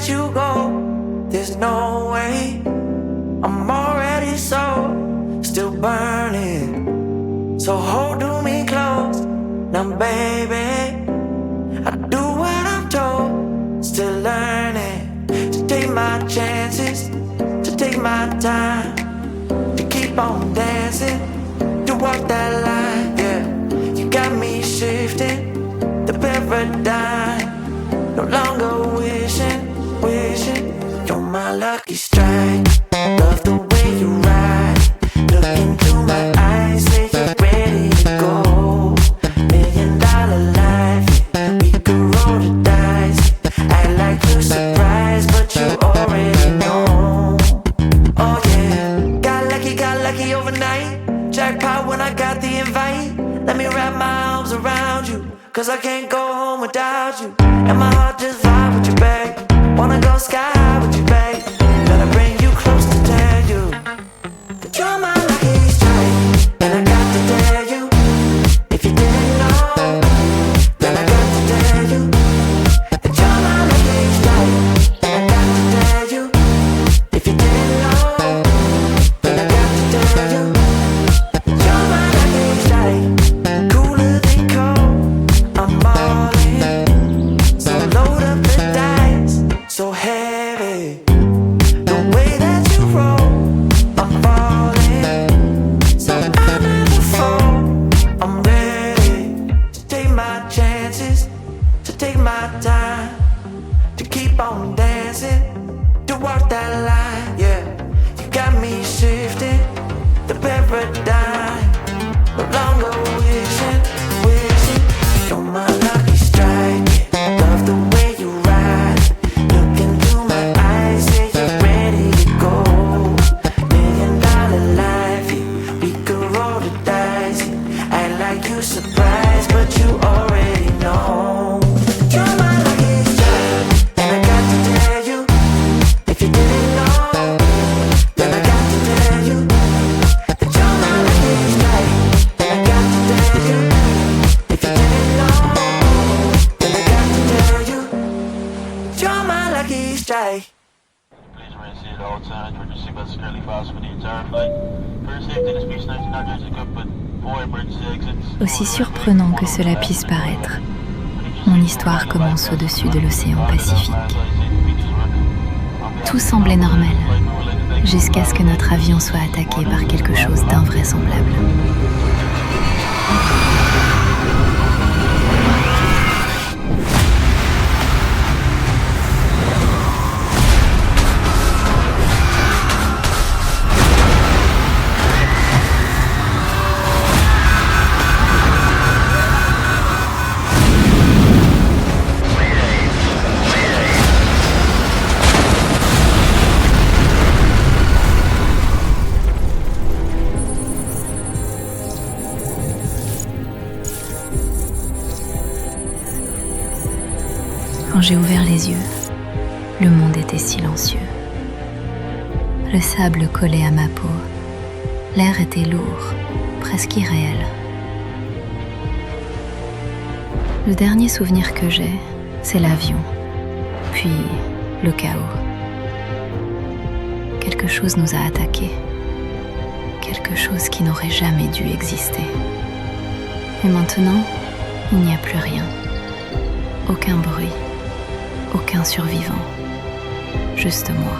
let you go. There's no way. I'm already still burning. So hold me close. Now baby, I do what I'm told. Still learning to take my chances, to take my time, to keep on dancing, to walk that line, yeah. You got me shifting the paradigm. No longer wishing, you're my lucky strike. Love the way you ride. Look into my eyes, say you're ready to go. $1 million life, we could roll the dice. Act like you're surprised, but you already know. Oh yeah, got lucky overnight. Jackpot when I got the invite. Let me wrap my arms around you, cause I can't go home without you. And my heart just vibe with you, babe. Wanna go sky high with you, babe. Gotta bring you close to tell you that you're my lucky strike. And I got to tell you, if you didn't know, then I got to tell you that you're my lucky strike. And I got to tell you, if you didn't know, then I got to tell you that you're my lucky strike. Cooler than cold, I'm all in. So load up the dice, so heavy. The way that you roll, I'm falling. So I never fall. I'm ready to take my chances, to take my time, to keep on dancing, to walk that line, yeah. You got me shifting the paradigm. No longer wishing, you're my lucky strike. Love the way you ride. Look into my eyes, say you're ready to go. $1 million life, we could roll the dice. Act like you surprised, but you already know. You're my lucky strike, and I got to tell you, if you didn't know, then I got to tell you that you're my lucky strike. And I got to tell you, if you didn't know, then I got to tell you that you're my lucky strike. Please remain seated at all times. We're just seatbelts currently fastened for the entire flight. For safety, the speech 1900 is equipped with 4 emergency exits. Aussi surprenant que cela puisse paraître, mon histoire commence au-dessus de l'océan Pacifique. Tout semblait normal, jusqu'à ce que notre avion soit attaqué par quelque chose d'invraisemblable. Quand j'ai ouvert les yeux, le monde était silencieux. Le sable collait à ma peau. L'air était lourd, presque irréel. Le dernier souvenir que j'ai, c'est l'avion, puis le chaos. Quelque chose nous a attaqués. Quelque chose qui n'aurait jamais dû exister. Et maintenant, il n'y a plus rien. Aucun bruit. Aucun survivant, juste moi.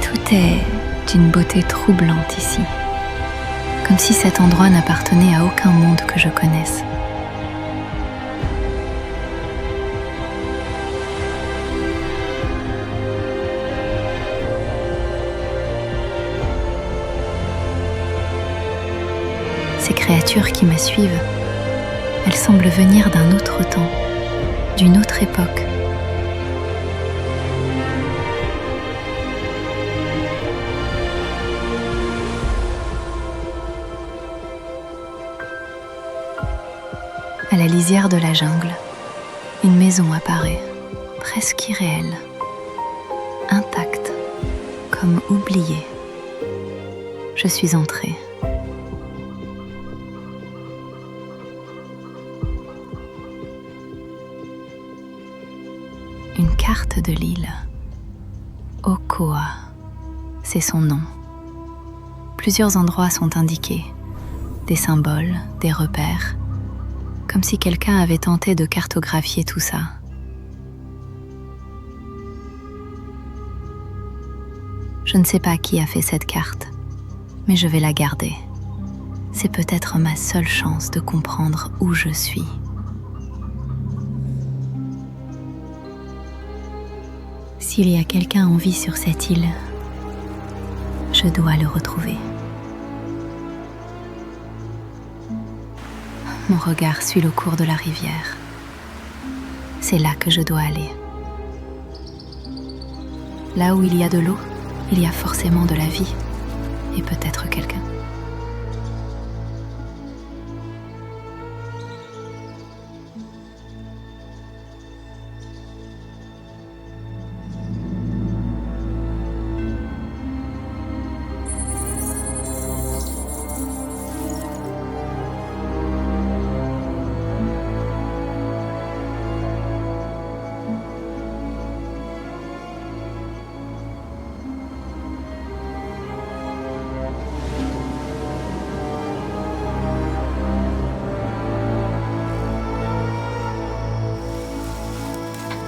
Tout est d'une beauté troublante ici, comme si cet endroit n'appartenait à aucun monde que je connaisse. Ces créatures qui me suivent, elles semblent venir d'un autre temps, d'une autre époque. À la lisière de la jungle, Une maison apparaît, presque irréelle, intacte, comme oubliée. Je suis entrée. Une carte de l'île. Okoa, c'est son nom. Plusieurs endroits sont indiqués, des symboles, des repères, comme si quelqu'un avait tenté de cartographier tout ça. Je ne sais pas qui a fait cette carte, mais je vais la garder. C'est peut-être ma seule chance de comprendre où je suis. S'il y a quelqu'un en vie sur cette île, je dois le retrouver. Mon regard suit le cours de la rivière. C'est là que je dois aller. Là où il y a de l'eau, il y a forcément de la vie et peut-être quelqu'un.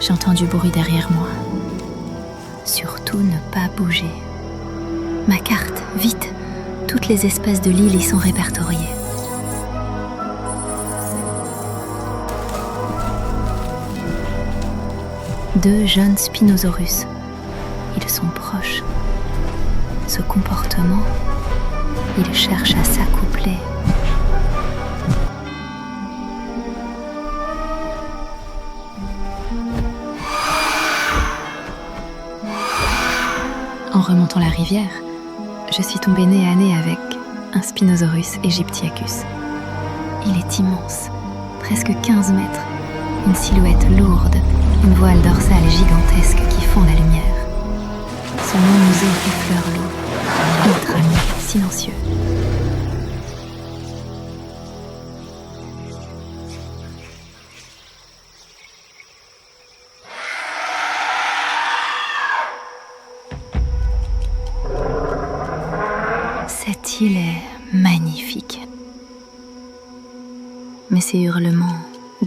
J'entends du bruit derrière moi. Surtout ne pas bouger. Ma carte, vite! Toutes les espèces de l'île y sont répertoriées. Deux jeunes Spinosaurus. Ils sont proches. Ce comportement, ils cherchent à s'accoupler. En remontant la rivière, je suis tombée nez à nez avec un Spinosaurus aegyptiacus. Il est immense, presque 15 mètres, une silhouette lourde, une voile dorsale gigantesque qui fond la lumière. Son long museau effleure l'eau, un crâne silencieux. Cette île est magnifique. Mais ses hurlements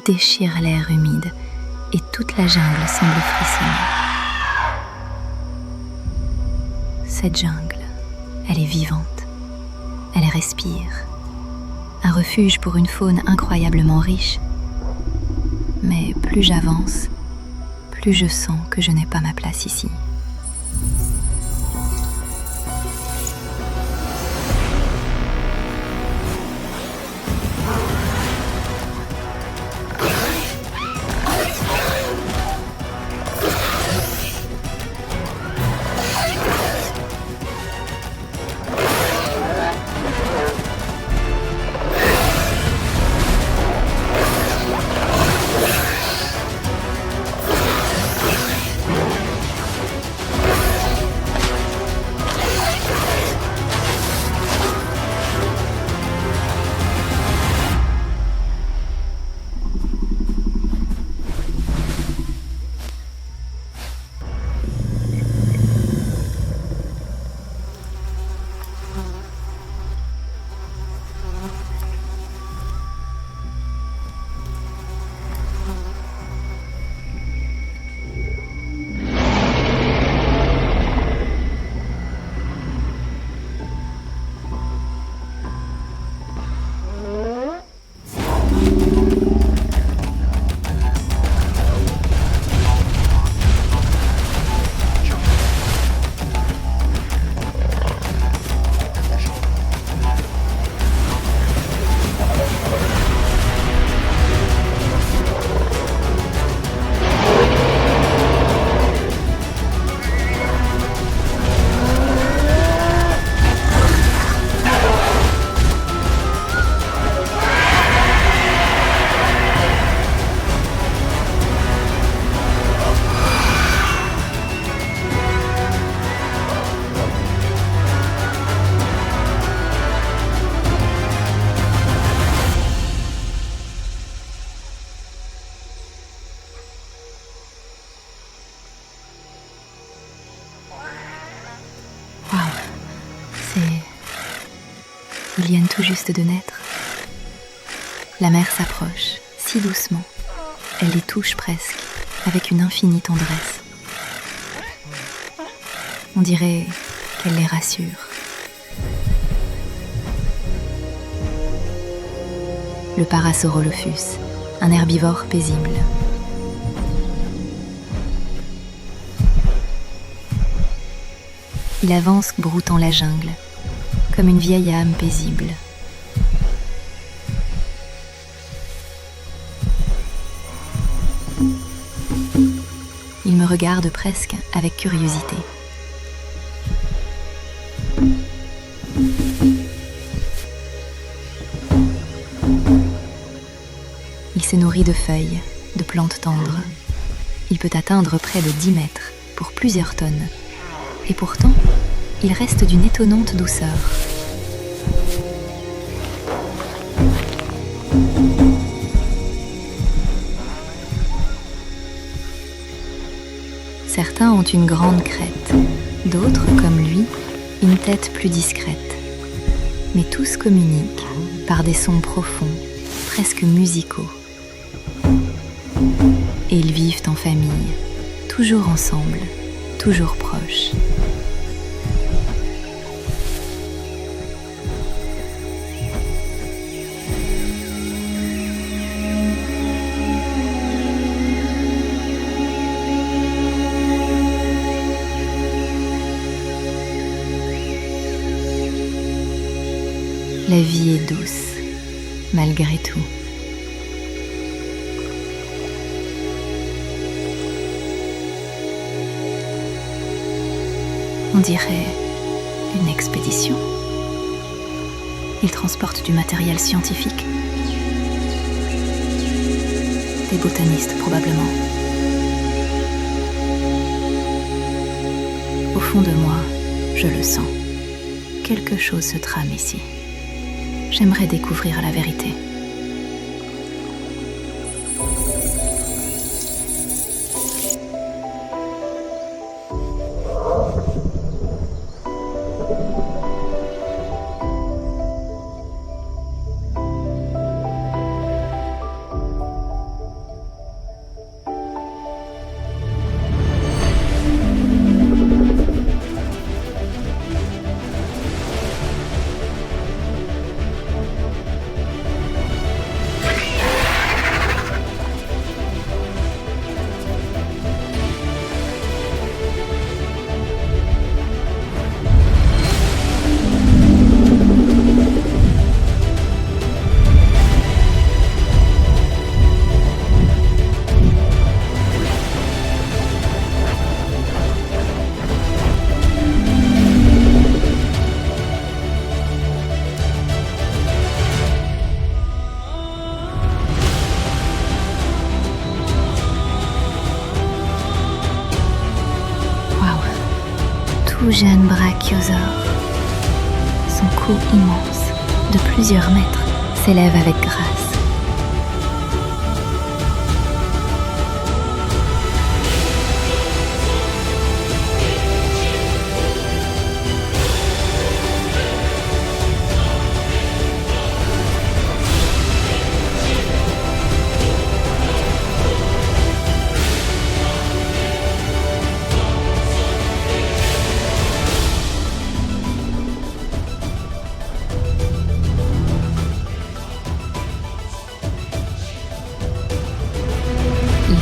déchirent l'air humide et toute la jungle semble frissonner. Cette jungle, elle est vivante, elle respire. Un refuge pour une faune incroyablement riche. Mais plus j'avance, plus je sens que je n'ai pas ma place ici. Ils viennent tout juste de naître. La mère s'approche, si doucement. Elle les touche presque, avec une infinie tendresse. On dirait qu'elle les rassure. Le Parasaurolophus, un herbivore paisible. Il avance broutant la jungle, comme une vieille âme paisible. Il me regarde presque avec curiosité. Il s'est nourri de feuilles, de plantes tendres. Il peut atteindre près de 10 mètres pour plusieurs tonnes. Et pourtant, il reste d'une étonnante douceur. Certains ont une grande crête, d'autres, comme lui, une tête plus discrète. Mais tous communiquent par des sons profonds, presque musicaux. Et ils vivent en famille, toujours ensemble, toujours proches. La vie est douce, malgré tout. On dirait une expédition. Ils transportent du matériel scientifique. Des botanistes, probablement. Au fond de moi, je le sens. Quelque chose se trame ici. J'aimerais découvrir la vérité. Tout jeune brachiosaure. Son cou immense, de plusieurs mètres, s'élève avec grâce.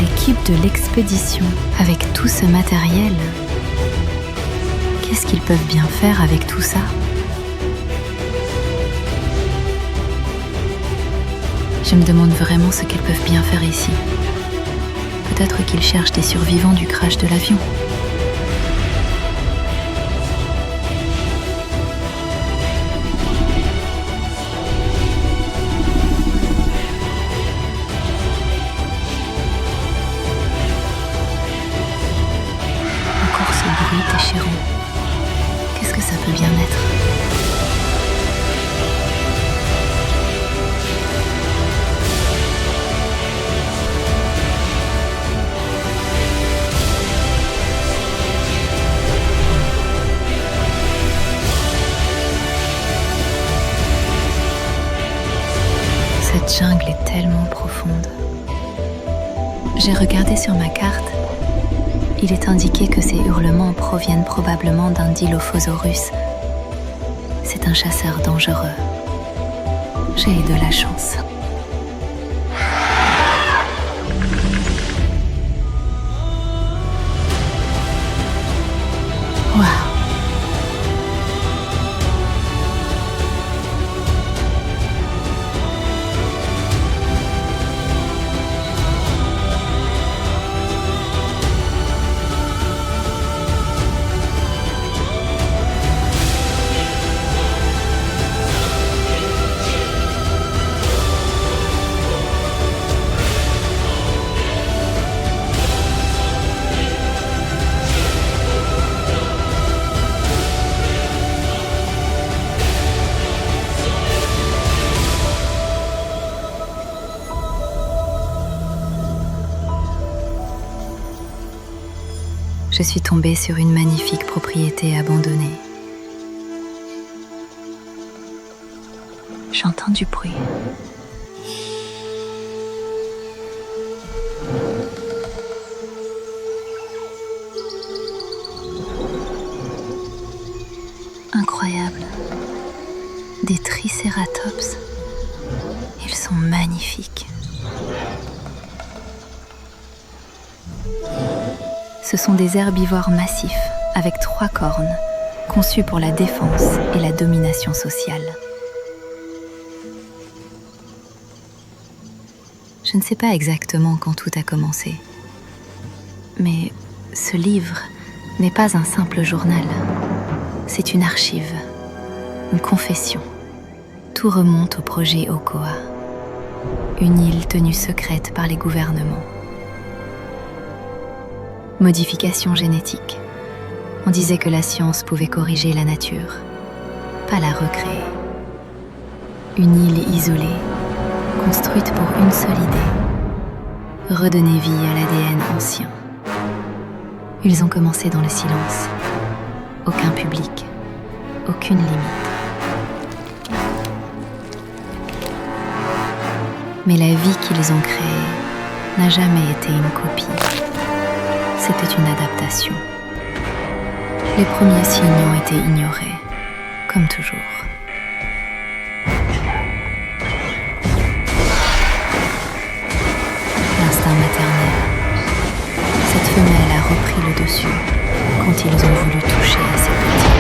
L'équipe de l'expédition, avec tout ce matériel, qu'est-ce qu'ils peuvent bien faire avec tout ça? Je me demande vraiment ce qu'ils peuvent bien faire ici. Peut-être qu'ils cherchent des survivants du crash de l'avion. Déchirant. Qu'est-ce que ça peut bien être? Cette jungle est tellement profonde. J'ai regardé sur ma carte. Il est indiqué que ces hurlements proviennent probablement d'un Dilophosaurus. C'est un chasseur dangereux. J'ai eu de la chance. Waouh! Je suis tombée sur une magnifique propriété abandonnée. J'entends du bruit. Incroyable. Des tricératops. Ils sont magnifiques. Ce sont des herbivores massifs avec 3 cornes, conçus pour la défense et la domination sociale. Je ne sais pas exactement quand tout a commencé, mais ce livre n'est pas un simple journal. C'est une archive, une confession. Tout remonte au projet Okoa, une île tenue secrète par les gouvernements. Modification génétique. On disait que la science pouvait corriger la nature, pas la recréer. Une île isolée, construite pour une seule idée, redonner vie à l'ADN ancien. Ils ont commencé dans le silence. Aucun public, aucune limite. Mais la vie qu'ils ont créée n'a jamais été une copie. C'était une adaptation. Les premiers signes ont été ignorés, comme toujours. L'instinct maternel. Cette femelle a repris le dessus quand ils ont voulu toucher à ses petits.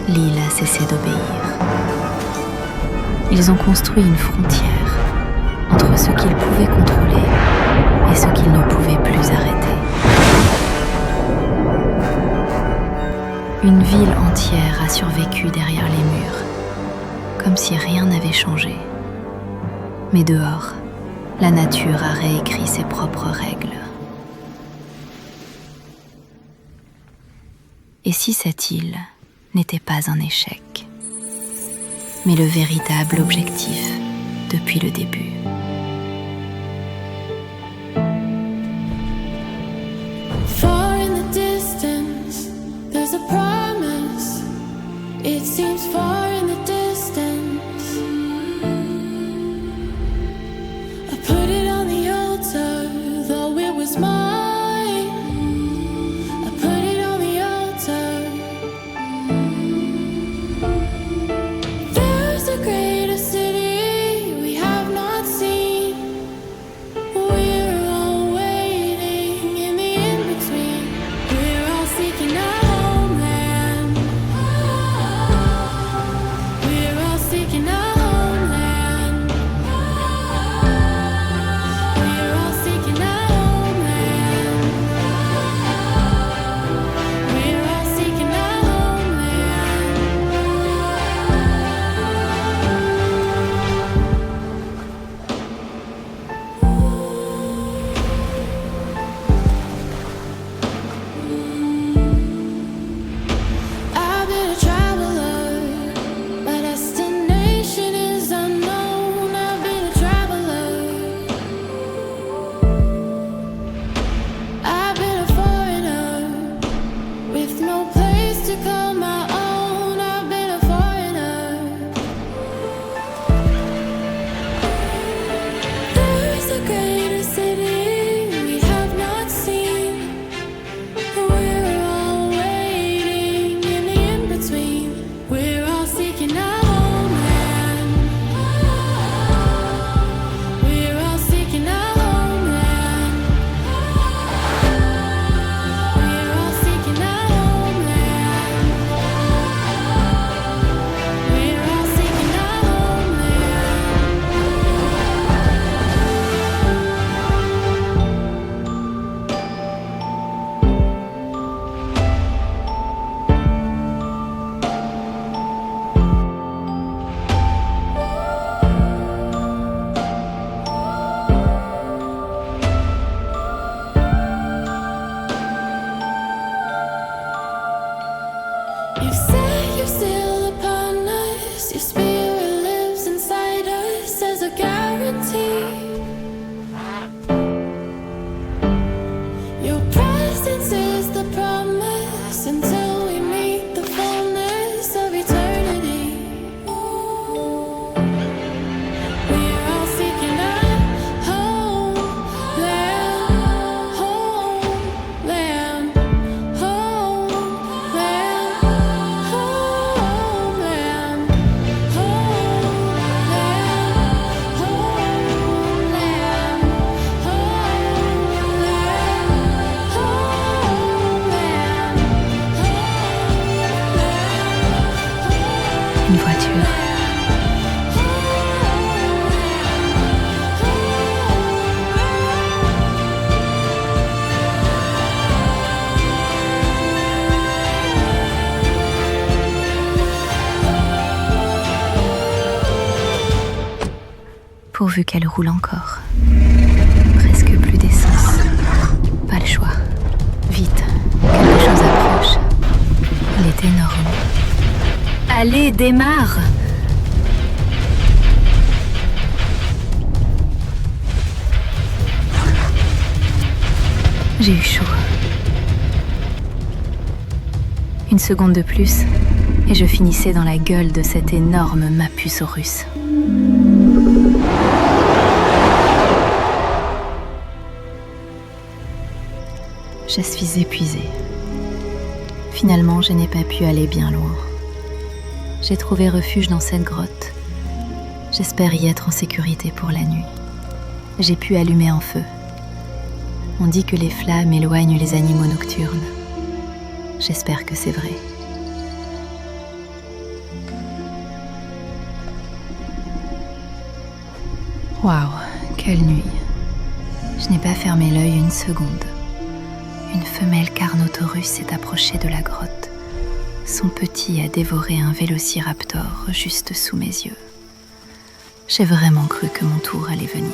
L'île a cessé d'obéir. Ils ont construit une frontière entre ce qu'ils pouvaient contrôler et ce qu'ils ne pouvaient plus arrêter. Une ville entière a survécu derrière les murs, comme si rien n'avait changé. Mais dehors, la nature a réécrit ses propres règles. Et si cette île n'était pas un échec, mais le véritable objectif depuis le début. Far in the distance, there's a promise. It seems far in the distance. I put it on the altar, though it was mine. une voiture. Pourvu qu'elle roule encore. Presque plus d'essence. Pas le choix. Vite, quelque chose approche. Il est énorme. Allez, démarre! J'ai eu chaud. Une seconde de plus, et je finissais dans la gueule de cet énorme Mapusaurus. Je suis épuisée. Finalement, je n'ai pas pu aller bien loin. J'ai trouvé refuge dans cette grotte. J'espère y être en sécurité pour la nuit. J'ai pu allumer un feu. On dit que les flammes éloignent les animaux nocturnes. J'espère que c'est vrai. Waouh, quelle nuit. Je n'ai pas fermé l'œil une seconde. Une femelle Carnotaurus s'est approchée de la grotte. Son petit a dévoré un vélociraptor juste sous mes yeux. J'ai vraiment cru que mon tour allait venir.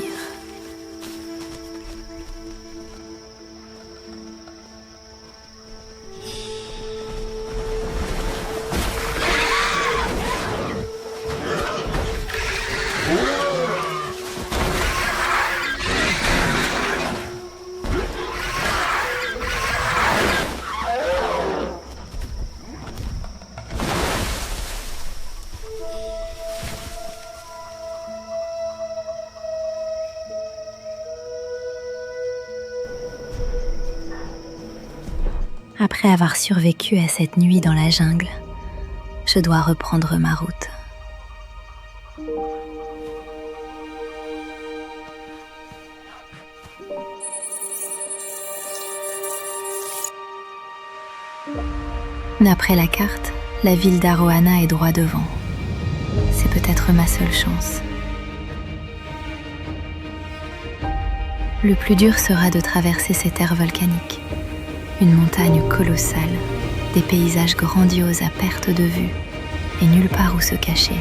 Après avoir survécu à cette nuit dans la jungle, je dois reprendre ma route. D'après la carte, la ville d'Aroana est droit devant. C'est peut-être ma seule chance. Le plus dur sera de traverser cette terre volcanique. Une montagne colossale, des paysages grandioses à perte de vue et nulle part où se cacher.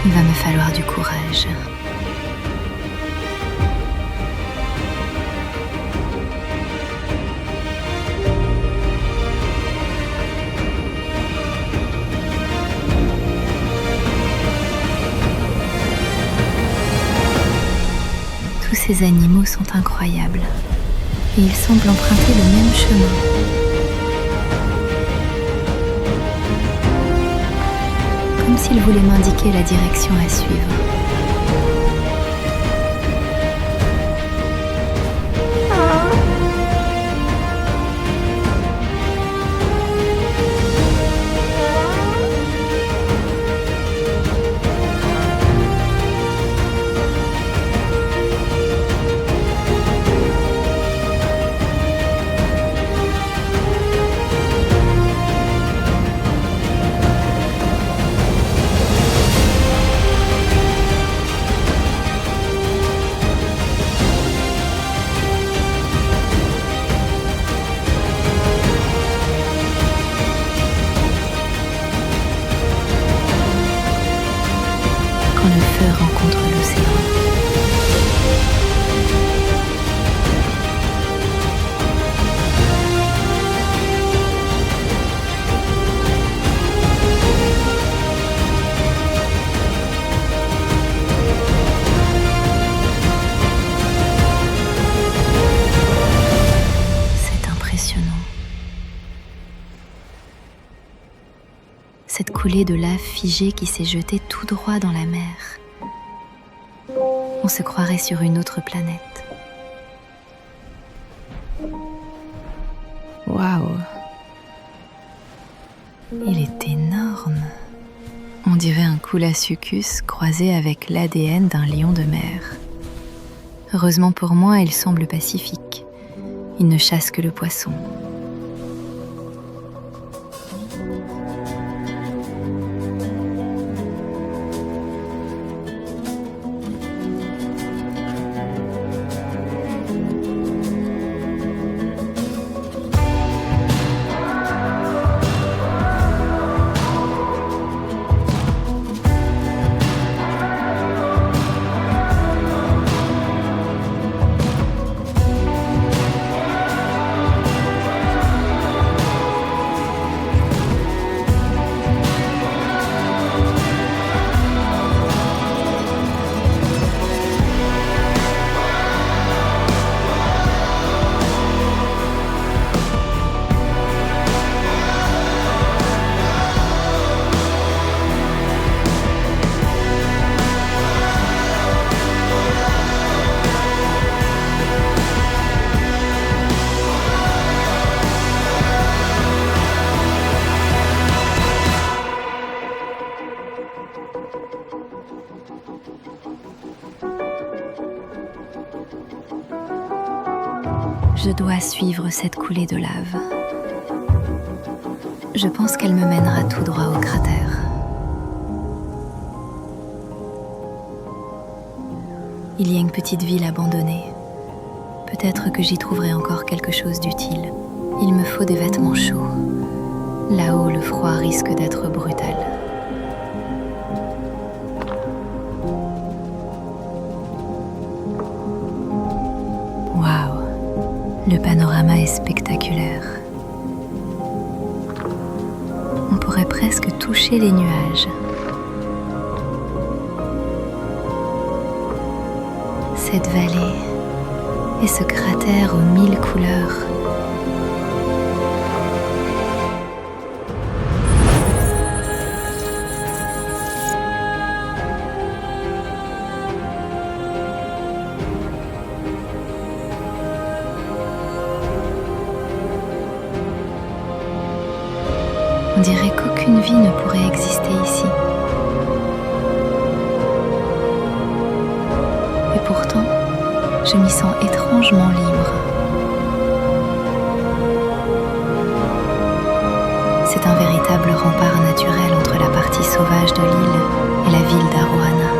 Il va me falloir du courage. Tous ces animaux sont incroyables et ils semblent emprunter le même chemin. Comme s'ils voulaient m'indiquer la direction à suivre. Quand le feu rencontre l'océan. C'est impressionnant. Cette coulée de lave figée qui s'est jetée tout droit dans la mer. On se croirait sur une autre planète. Waouh! Il est énorme. On dirait un Coolasuchus croisé avec l'ADN d'un lion de mer. Heureusement pour moi, il semble pacifique. Il ne chasse que le poisson. Je dois suivre cette coulée de lave. Je pense qu'elle me mènera tout droit au cratère. Il y a une petite ville abandonnée. Peut-être que j'y trouverai encore quelque chose d'utile. Il me faut des vêtements chauds. Là-haut, le froid risque d'être brutal. Waouh! Le panorama est spectaculaire. On pourrait presque toucher les nuages. Cette vallée et ce cratère aux 1000 couleurs. On dirait qu'aucune vie ne pourrait exister ici. Et pourtant, je m'y sens étrangement libre. C'est un véritable rempart naturel entre la partie sauvage de l'île et la ville d'Aroana.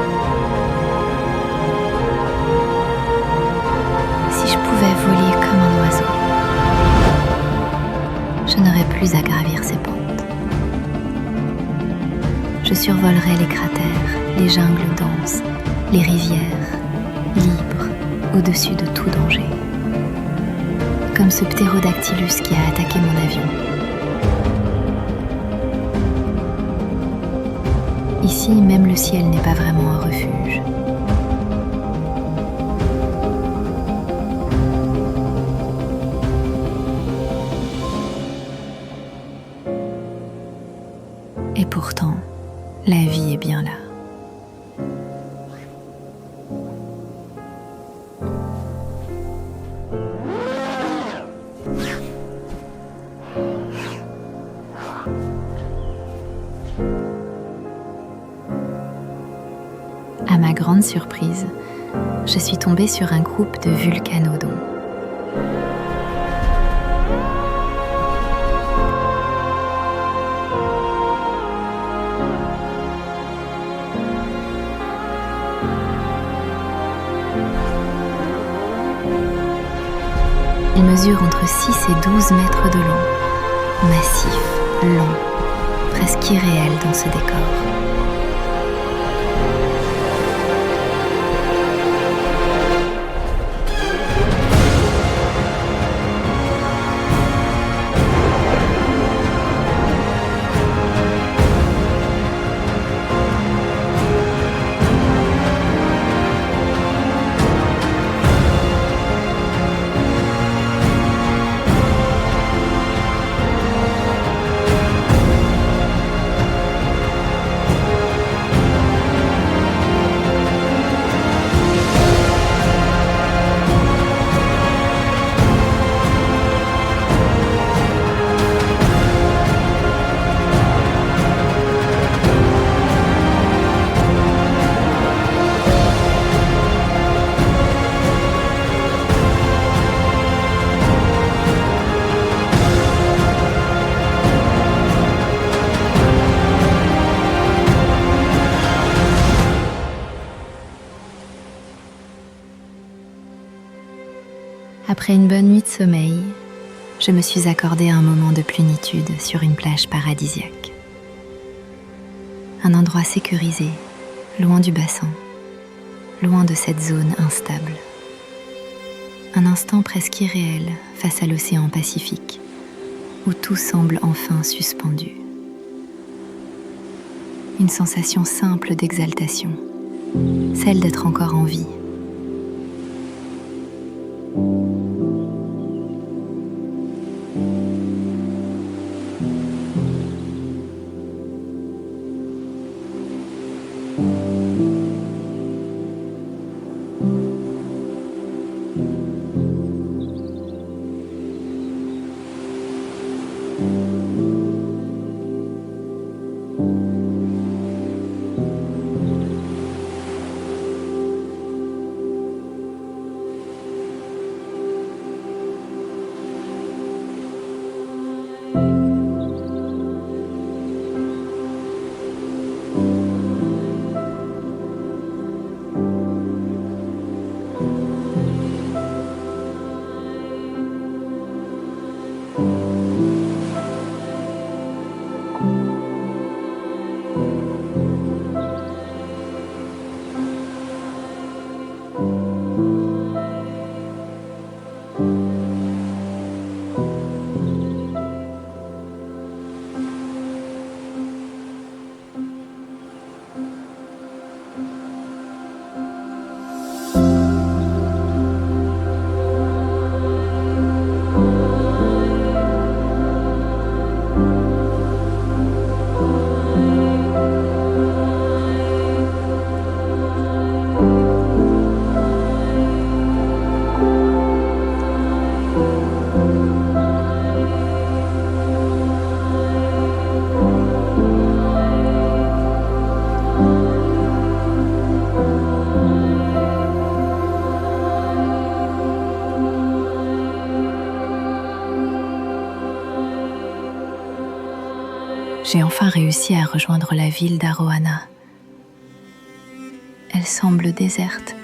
Si je pouvais voler comme un oiseau, je n'aurais plus à gravir ces pentes. Je survolerai les cratères, les jungles denses, les rivières, libres, au-dessus de tout danger. Comme ce ptérodactylus qui a attaqué mon avion. Ici, même le ciel n'est pas vraiment un refuge. Et pourtant, la vie est bien là. À ma grande surprise, je suis tombée sur un groupe de vulcanodons. Ils mesurent entre 6 et 12 mètres de long, massifs, longs, presque irréels dans ce décor. Après une bonne nuit de sommeil, je me suis accordé un moment de plénitude sur une plage paradisiaque. Un endroit sécurisé, loin du bassin, loin de cette zone instable. Un instant presque irréel face à l'océan Pacifique, où tout semble enfin suspendu. Une sensation simple d'exaltation, celle d'être encore en vie. J'ai enfin réussi à rejoindre la ville d'Arohana. Elle semble déserte.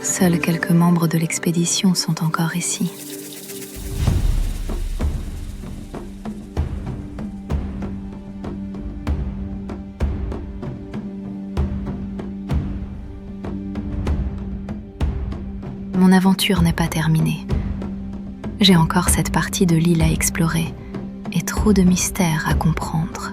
Seuls quelques membres de l'expédition sont encore ici. Mon aventure n'est pas terminée. J'ai encore cette partie de l'île à explorer et trop de mystères à comprendre.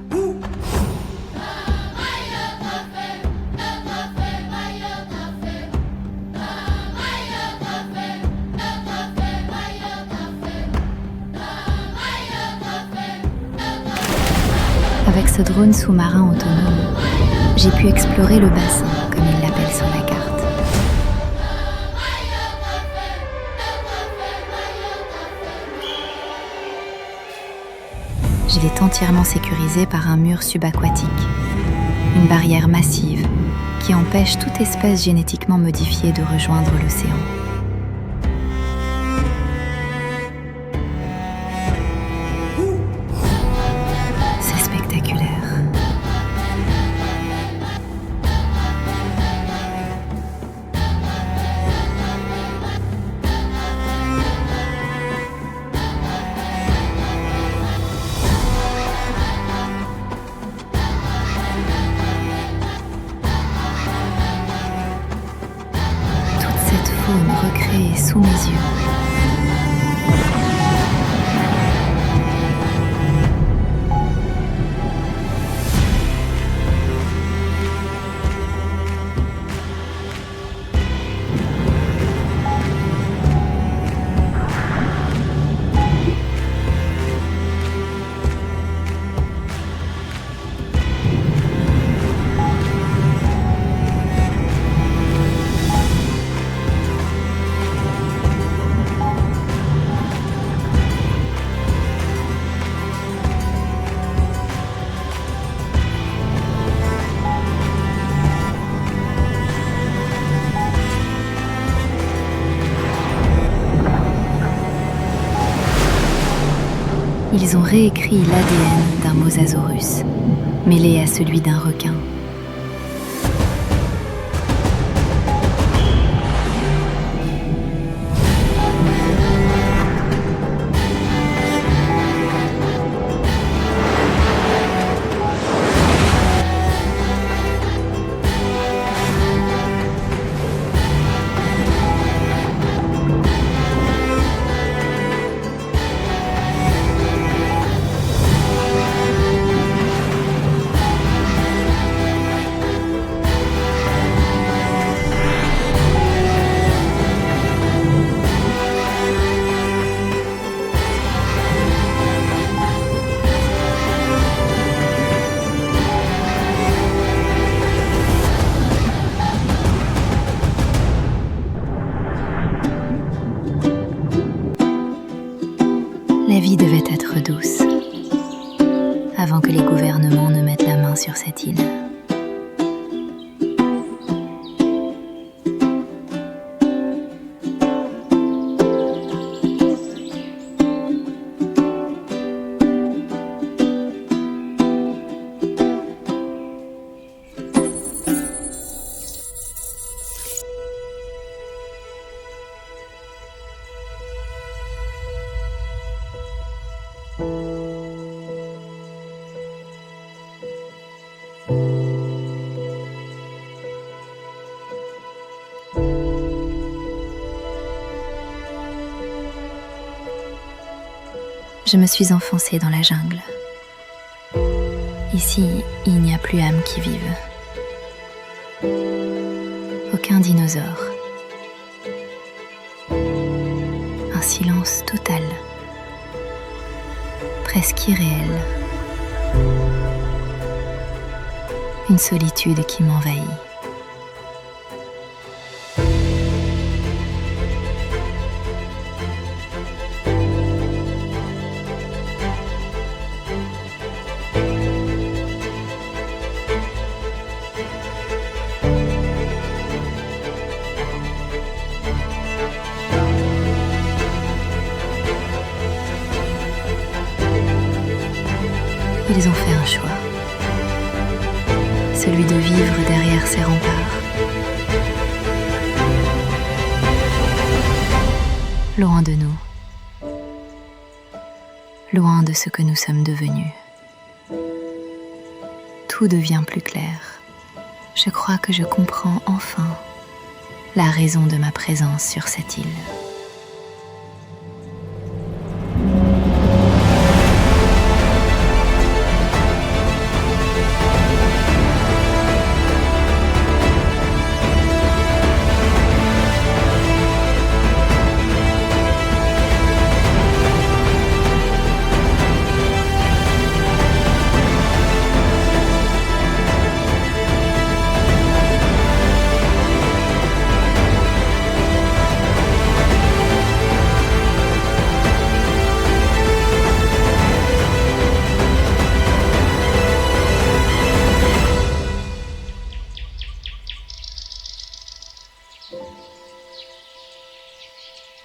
Avec ce drone sous-marin autonome, j'ai pu explorer le bassin, comme il l'appelle sur la carte. Il est entièrement sécurisé par un mur subaquatique, une barrière massive qui empêche toute espèce génétiquement modifiée de rejoindre l'océan. C'est spectaculaire. Recréée sous mes yeux. Ils ont réécrit l'ADN d'un mosasaurus, mêlé à celui d'un requin. être douce, avant que les gouvernements ne mettent la main sur cette île. Je me suis enfoncée dans la jungle. Ici, il n'y a plus âme qui vive. Aucun dinosaure. Un silence total. Presque irréel. Une solitude qui m'envahit. Ils ont fait un choix, celui de vivre derrière ces remparts, loin de nous, loin de ce que nous sommes devenus. Tout devient plus clair. Je crois que je comprends enfin la raison de ma présence sur cette île.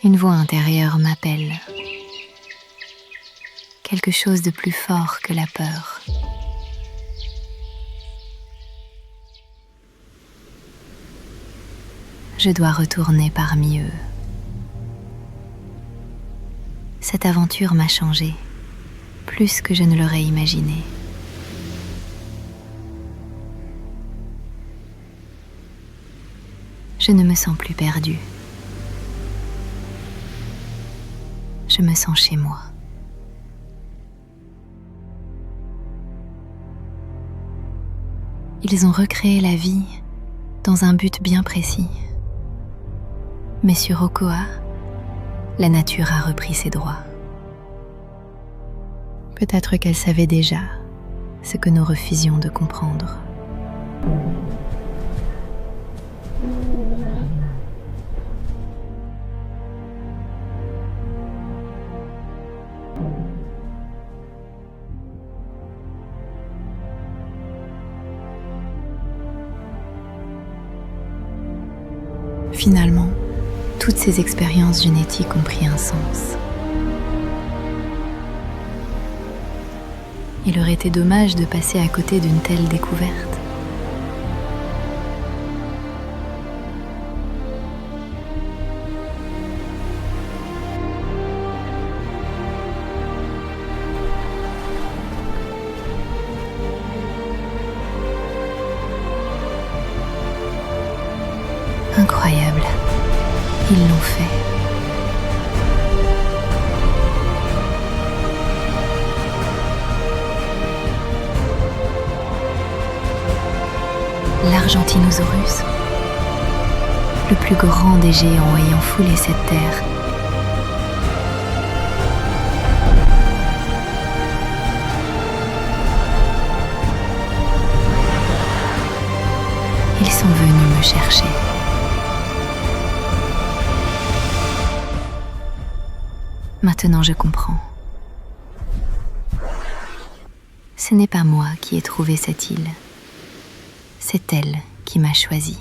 Une voix intérieure m'appelle. Quelque chose de plus fort que la peur. Je dois retourner parmi eux. Cette aventure m'a changé, plus que je ne l'aurais imaginé. Je ne me sens plus perdue. Je me sens chez moi. Ils ont recréé la vie dans un but bien précis. Mais sur Okoa, la nature a repris ses droits. Peut-être qu'elle savait déjà ce que nous refusions de comprendre. Finalement, toutes ces expériences génétiques ont pris un sens. Il aurait été dommage de passer à côté d'une telle découverte. Incroyable, ils l'ont fait. L'Argentinosaurus, le plus grand des géants ayant foulé cette terre, ils sont venus me chercher. Maintenant je comprends. Ce n'est pas moi qui ai trouvé cette île. C'est elle qui m'a choisi.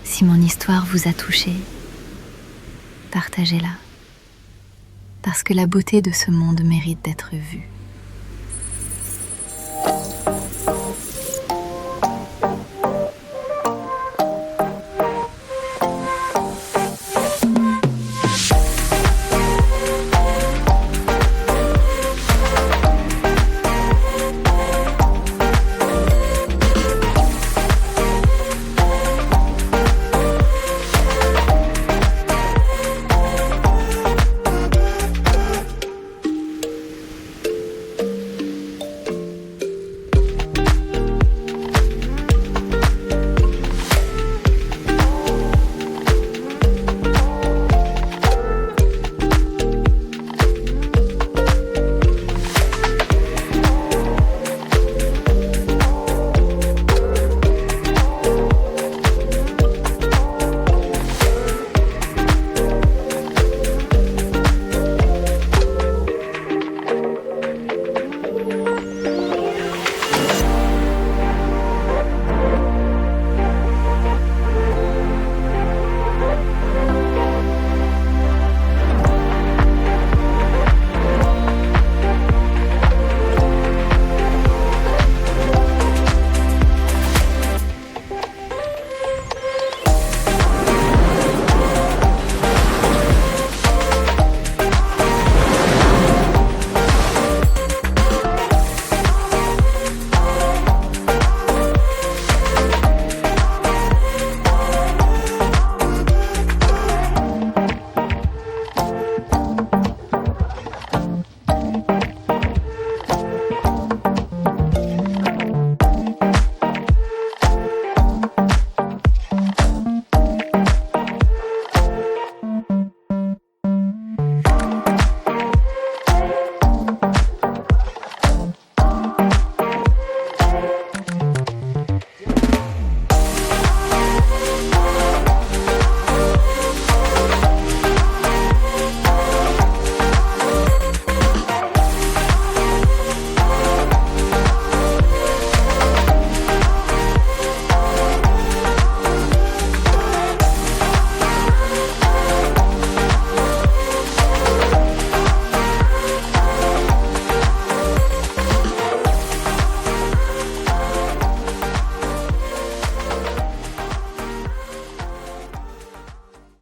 Si mon histoire vous a touché, partagez-la. Parce que la beauté de ce monde mérite d'être vue.